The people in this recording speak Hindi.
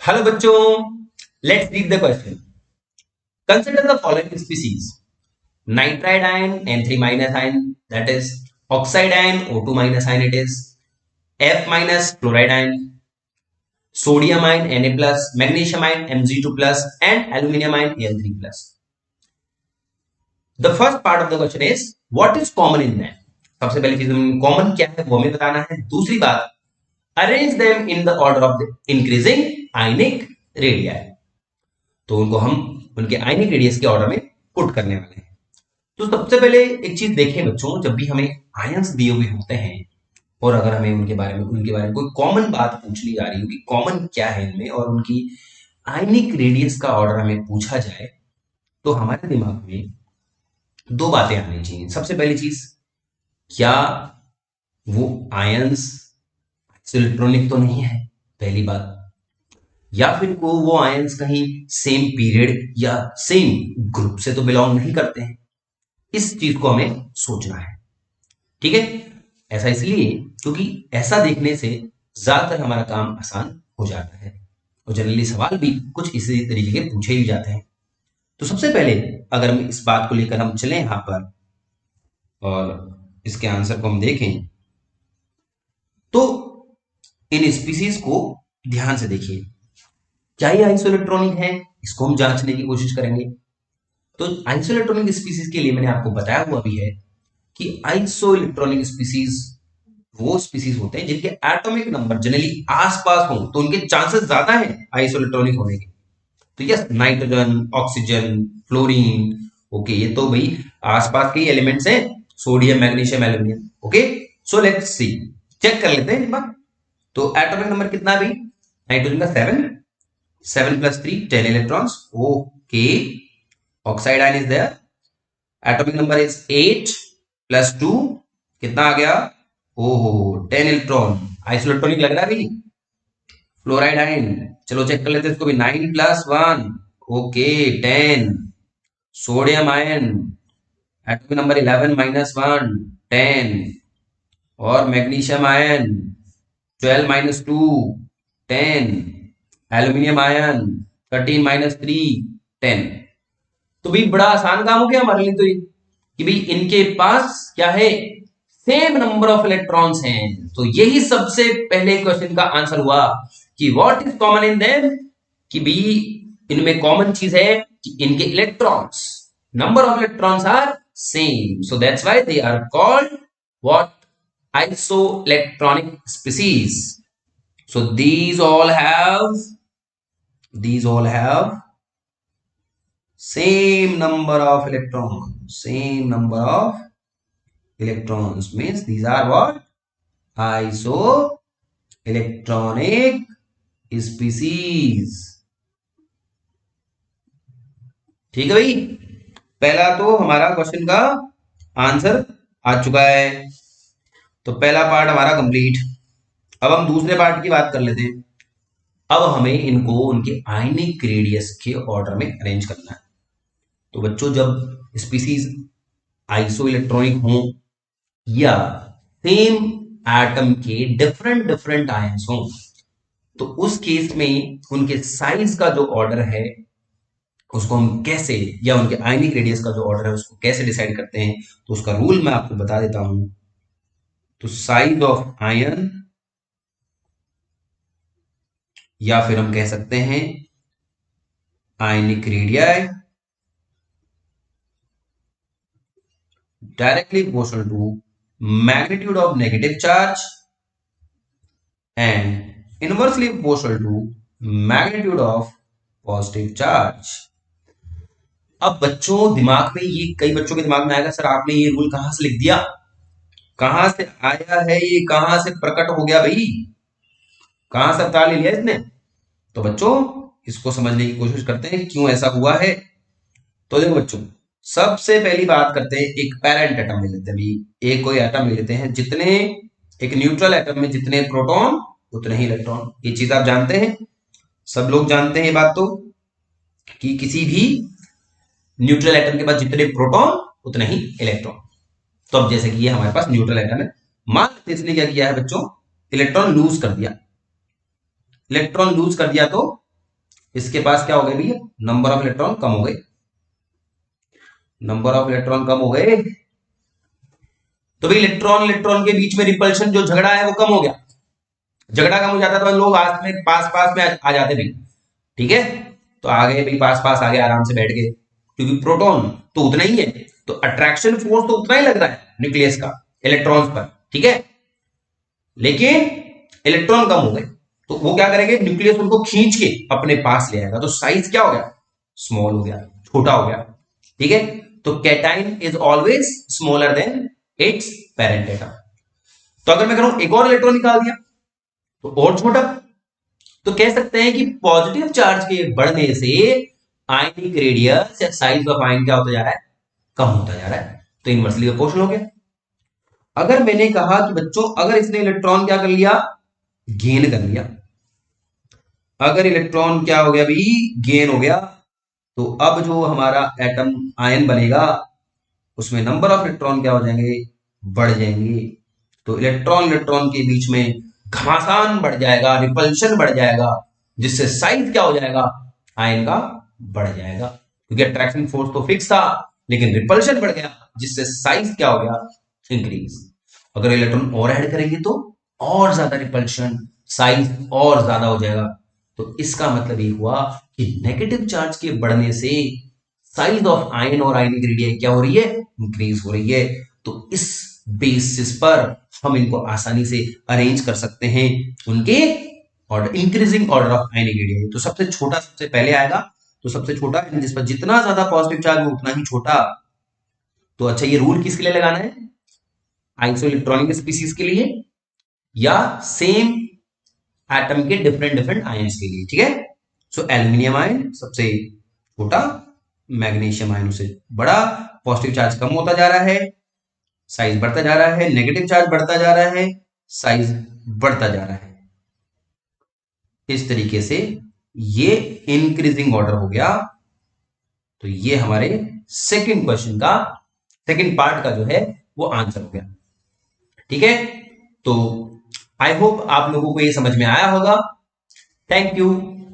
हेलो बच्चों, let's read the question. Consider the following species: nitride ion N3 minus ion, that is oxide ion O2 minus ion, it is F minus chloride ion, sodium ion Na plus, magnesium ion Mg2 plus, and aluminium ion Al3 plus. The first part of the question is what is common in them. सबसे पहली चीज कॉमन क्या है वो हमें बताना है। दूसरी बात, arrange them in the order of the increasing ionic radius, तो उनको हम उनके आयनिक रेडियस के ऑर्डर में पुट करने वाले हैं। तो सबसे पहले एक चीज देखें बच्चों, जब भी हमें आयंस दिए हुए होते हैं और अगर हमें उनके बारे में कोई कॉमन बात पूछनी जा रही हो कि कॉमन क्या है इनमें और उनकी आयनिक रेडियस का ऑर्डर हमें पूछा जाए, तो हमारे दिमाग में दो बातें आनी चाहिए। सबसे पहली चीज, क्या वो आयंस इलेक्ट्रॉनिक तो नहीं है, पहली बात, या फिर वो आयंस कहीं सेम पीरियड या सेम ग्रुप से तो बिलोंग नहीं करते हैं। इस चीज को हमें सोचना है, ठीक है। ऐसा इसलिए क्योंकि ऐसा देखने से ज्यादातर हमारा काम आसान हो जाता है और जनरली सवाल भी कुछ इसी तरीके के पूछे ही जाते हैं। तो सबसे पहले अगर हम इस बात को लेकर हम चलें यहां पर और इसके आंसर को हम देखें, तो इन स्पीसीज को ध्यान से देखिए। क्या ये आइसोइलेक्ट्रॉनिक है, इसको हम जांचने की कोशिश करेंगे। तो आइसोइलेक्ट्रॉनिक स्पीसीज के लिए मैंने आपको बताया हुआ भी है कि आइसोइलेक्ट्रॉनिक स्पीसीज वो स्पीसीज होते हैं जिनके एटॉमिक नंबर जनरली आसपास हो, तो उनके चांसेस ज्यादा हैं आइसोइलेक्ट्रॉनिक होने के। तो yes, nitrogen, oxygen, fluorine, okay, ये तो भाई आसपास के एलिमेंट्स हैं, sodium, magnesium, aluminium. Okay, so let's see, check कर लेते हैं एक बार। तो एटॉमिक नंबर कितना है भाई? नाइट्रोजन का 7, 7 plus 3 10 electrons. Okay, oxide ion is there. Atomic number is 8 plus 2 कितना आ गया? ओहो, 10 इलेक्ट्रॉन। आइसोइलेक्ट्रॉनिक लग रहा है भाई। फ्लोराइड आयन, चलो चेक कर लेते हैं इसको भी। 9 plus 1, okay, 10। Sodium ion, atomic number 11 minus 1, 10। और magnesium ion 12 minus 2, 10। Aluminium ion 13 minus 3, 10। तो भाई बड़ा आसान काम हो गया हमारे लिए तो ये, कि भाई इनके पास क्या है, सेम नंबर ऑफ इलेक्ट्रॉन्स हैं। तो यही सबसे पहले क्वेश्चन का आंसर हुआ कि what is common in them, कि भाई इनमें कॉमन चीज है कि इनके electrons, number of electrons are same, so that's why they are called what, isoelectronic species. So these all have same number of electrons. Same number of electrons means these are what? Isoelectronic species. ठीक है भाई, पहला तो हमारा क्वेश्चन का आंसर आ चुका है। तो पहला पार्ट हमारा कंप्लीट। अब हम दूसरे पार्ट की बात कर लेते हैं। अब हमें इनको उनके आयनिक रेडियस के ऑर्डर में अरेंज करना है। तो बच्चों, जब स्पीसीज आइसोइलेक्ट्रॉनिक हों या सेम एटम के डिफरेंट डिफरेंट आयंस हों, तो उस केस में उनके साइज का जो ऑर्डर है उसको हम कैसे, या उनके आयनिक रेडियस का जो ऑर्डर है उसको कैसे डिसाइड करते हैं, तो उसका रूल मैं आपको बता देता हूं। तो साइज ऑफ आयन, या फिर हम कह सकते हैं ionic radii, directly proportional to magnitude of negative charge and inversely proportional to magnitude of positive charge। अब बच्चों दिमाग में ये, कई बच्चों के दिमाग में आएगा, सर आपने ये रूल कहां से लिख दिया, कहां से आया है ये, कहां से प्रकट हो गया भाई, कहां से अवतार ले लिया इसने। तो बच्चों इसको समझने की कोशिश करते हैं क्यों ऐसा हुआ है। तो देखो बच्चों, सबसे पहली बात करते हैं, एक पेरेंट एटम ले लेते हैं भाई, एक कोई एटम ले लेते हैं, जितने, एक न्यूट्रल एटम में जितने प्रोटॉन उतने ही इलेक्ट्रॉन। ये चीज आप जानते हैं, सब लोग जानते हैं ये बात, तो कि किसी भी न्यूट्रल एटम के पास जितने प्रोटॉन उतने ही इलेक्ट्रॉन। तो अब जैसे कि ये हमारे पास न्यूट्रल एटम है, मान लेते इसने क्या किया है बच्चों, इलेक्ट्रॉन लूज कर दिया। इलेक्ट्रॉन लूज कर दिया तो इसके पास क्या हो गए भैया, नंबर ऑफ इलेक्ट्रॉन कम हो गए, नंबर ऑफ इलेक्ट्रॉन कम हो गए। तो भाई इलेक्ट्रॉन इलेक्ट्रॉन के बीच में रिपल्शन जो झगड़ा है वो कम हो गया, झगड़ा कम हो जाता तो लोग आज में पास पास में आ जाते नहीं, ठीक है। तो आ गए भाई, पास पास आ गए, आराम से बैठ गए, क्योंकि प्रोटॉन तो उतना ही है, तो अट्रैक्शन फोर्स तो उतना ही लग रहा है न्यूक्लियस का इलेक्ट्रॉन्स पर, ठीक है। लेकिन इलेक्ट्रॉन कम हो गए तो वो क्या करेंगे, न्यूक्लियस उनको खींच के अपने पास ले आएगा, तो साइज क्या हो गया, स्मॉल हो गया, छोटा हो गया, ठीक है। तो cation is always smaller than it's parent atom. तो अगर मैं करूं एक और इलेक्ट्रॉन निकाल दिया तो और छोटा, तो कह सकते हैं कि पॉजिटिव चार्ज के बढ़ने से आयनिक रेडियस या साइज ऑफ आयन क्या होता जा रहा है, कम होता जा रहा है। तो इनवर्सली प्रोपोर्शनल हो गया। अगर मैंने कहा कि बच्चों अगर इसने इलेक्ट्रॉन क्या कर लिया, गेन कर लिया, अगर इलेक्ट्रॉन क्या हो गया भाई, गेन हो गया, तो अब जो हमारा एटम आयन बनेगा उसमें नंबर ऑफ इलेक्ट्रॉन क्या हो जाएंगे, बढ़ जाएंगे। तो इलेक्ट्रॉन इलेक्ट्रॉन के बीच में घमासान बढ़ जाएगा, रिपल्शन बढ़ जाएगा, जिससे साइज क्या हो जाएगा, आयन का बढ़ जाएगा, क्योंकि अट्रैक्शन फोर्स तो फिक्स था लेकिन रिपल्शन बढ़ गया, जिससे साइज क्या हो गया, इंक्रीज। अगर इलेक्ट्रॉन और ऐड करेंगे तो और ज्यादा रिपल्शन, साइज और ज्यादा हो जाएगा। तो इसका मतलब ये हुआ कि नेगेटिव चार्ज के बढ़ने से साइज ऑफ आयन और आयनिक रेडियस क्या हो रही है, इंक्रीज हो रही है। तो इस बेसिस पर हम इनको आसानी से अरेंज कर सकते हैं उनके order, increasing order of ionic radius. तो सबसे छोटा सबसे पहले आएगा, तो सबसे छोटा जिस पर जितना ज्यादा पॉजिटिव चार्ज हो उतना ही छोटा। तो अच्छा, ये रूल किसके लिए लगाना है, आइसो इलेक्ट्रॉनिक स्पीसीज के लिए या सेम एटम के डिफरेंट डिफरेंट आयंस के लिए, ठीक है। सो एल्यूमिनियम आयन सबसे छोटा, मैग्नीशियम आयन उससे बड़ा, पॉजिटिव चार्ज कम होता जा रहा है, साइज बढ़ता जा रहा है, नेगेटिव चार्ज बढ़ता जा रहा है, साइज बढ़ता जा रहा है। इस तरीके से ये इंक्रीजिंग ऑर्डर हो गया। तो ये हमारे सेकंड क्वेश्चन का सेकंड पार्ट का जो है वो आंसर हो गया, ठीक है। तो आई होप आप लोगों को ये समझ में आया होगा। Thank you.